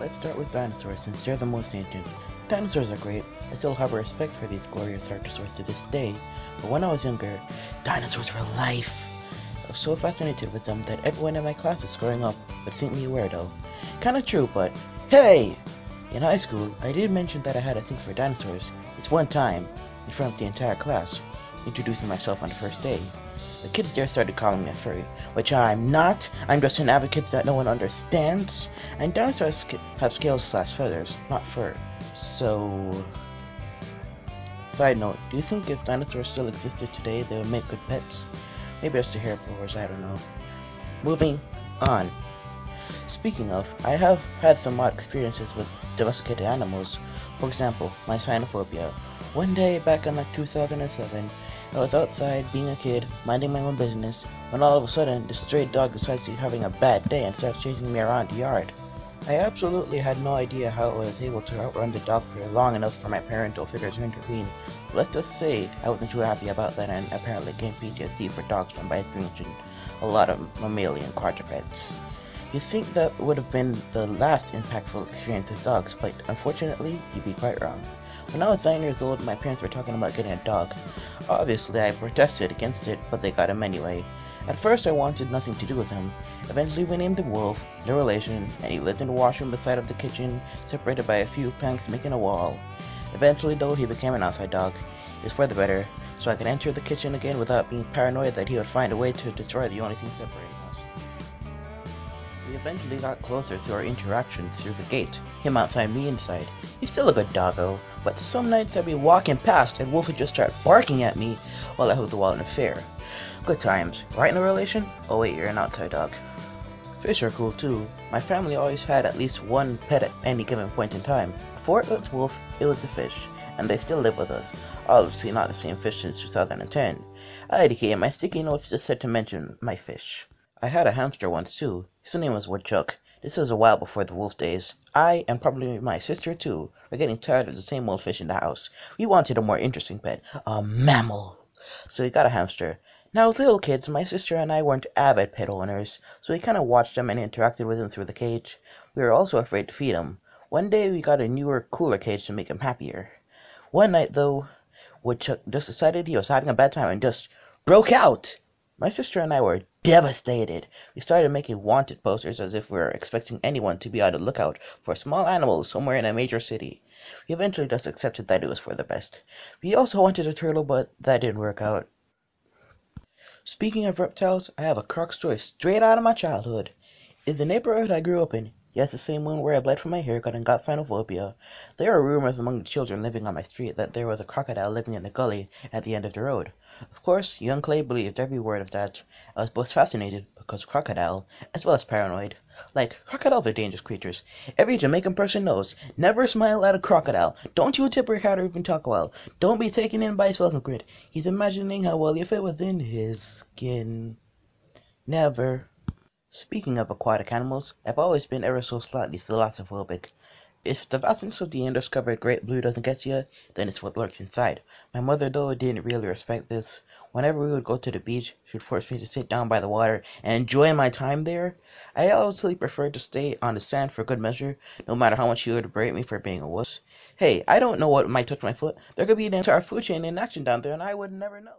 Let's start with dinosaurs since they're the most ancient. Dinosaurs are great. I still harbor respect for these glorious dinosaurs to this day, but when I was younger, dinosaurs were life. I was so fascinated with them that everyone in my classes growing up would think me a weirdo. Kinda true, but hey! In high school, I did mention that I had a thing for dinosaurs. It's one time, in front of the entire class, introducing myself on the first day. The kids there started calling me a furry, which I'm not. I'm just an advocate that no one understands. And dinosaurs have scales/feathers, not fur. So, side note, do you think if dinosaurs still existed today, they would make good pets? Maybe just the herbivores, I don't know. Moving on. Speaking of, I have had some odd experiences with domesticated animals. For example, my cynophobia. One day back in 2007, I was outside being a kid, minding my own business, when all of a sudden the stray dog decides he's having a bad day and starts chasing me around the yard. I absolutely had no idea how I was able to outrun the dog for long enough for my parental figures to intervene. But let's just say I wasn't too happy about that and apparently gained PTSD for dogs from by extension a lot of mammalian quadrupeds. You'd think that would have been the last impactful experience with dogs, but unfortunately, you'd be quite wrong. When I was 9 years old, my parents were talking about getting a dog. Obviously, I protested against it, but they got him anyway. At first, I wanted nothing to do with him. Eventually, we named him Wolf, no relation, and he lived in the washroom beside of the kitchen, separated by a few planks making a wall. Eventually, though, he became an outside dog. It's for the better, so I could enter the kitchen again without being paranoid that he would find a way to destroy the only thing separating us. We eventually got closer to our interactions through the gate, him outside, me inside. He's still a good doggo, but some nights I'd be walking past and Wolf would just start barking at me while I hold the wall in a fair. Good times. Right, no relation? Oh wait, you're an outside dog. Fish are cool too. My family always had at least one pet at any given point in time. Before it was Wolf, it was a fish, and they still live with us. Obviously not the same fish since 2010. I indicated my sticky notes just said to mention my fish. I had a hamster once too. His name was Woodchuck. This was a while before the wolf days. I, and probably my sister too, were getting tired of the same old fish in the house. We wanted a more interesting pet. A mammal. So we got a hamster. Now as little kids, my sister and I weren't avid pet owners, so we kinda watched them and interacted with them through the cage. We were also afraid to feed him. One day we got a newer, cooler cage to make him happier. One night though, Woodchuck just decided he was having a bad time and just broke out! My sister and I were devastated. We started making wanted posters as if we were expecting anyone to be on the lookout for small animals somewhere in a major city. We eventually just accepted that it was for the best. We also wanted a turtle, but that didn't work out. Speaking of reptiles, I have a croc story straight out of my childhood. In the neighborhood I grew up in, yes, the same one where I bled from my haircut and got cynophobia, there were rumors among the children living on my street that there was a crocodile living in the gully at the end of the road. Of course, young Clay believed every word of that. I was both fascinated, because crocodile, as well as paranoid. Like, crocodiles are dangerous creatures. Every Jamaican person knows, never smile at a crocodile. Don't you tip your hat or even talk well. Don't be taken in by his welcome grid. He's imagining how well you fit within his skin. Never. Speaking of aquatic animals, I've always been ever so slightly thalassophobic. If the vastness of the undiscovered great blue doesn't get you, then it's what lurks inside. My mother, though, didn't really respect this. Whenever we would go to the beach, she would force me to sit down by the water and enjoy my time there. I honestly preferred to stay on the sand for good measure, no matter how much she would berate me for being a wuss. Hey, I don't know what might touch my foot. There could be an entire food chain in action down there, and I would never know.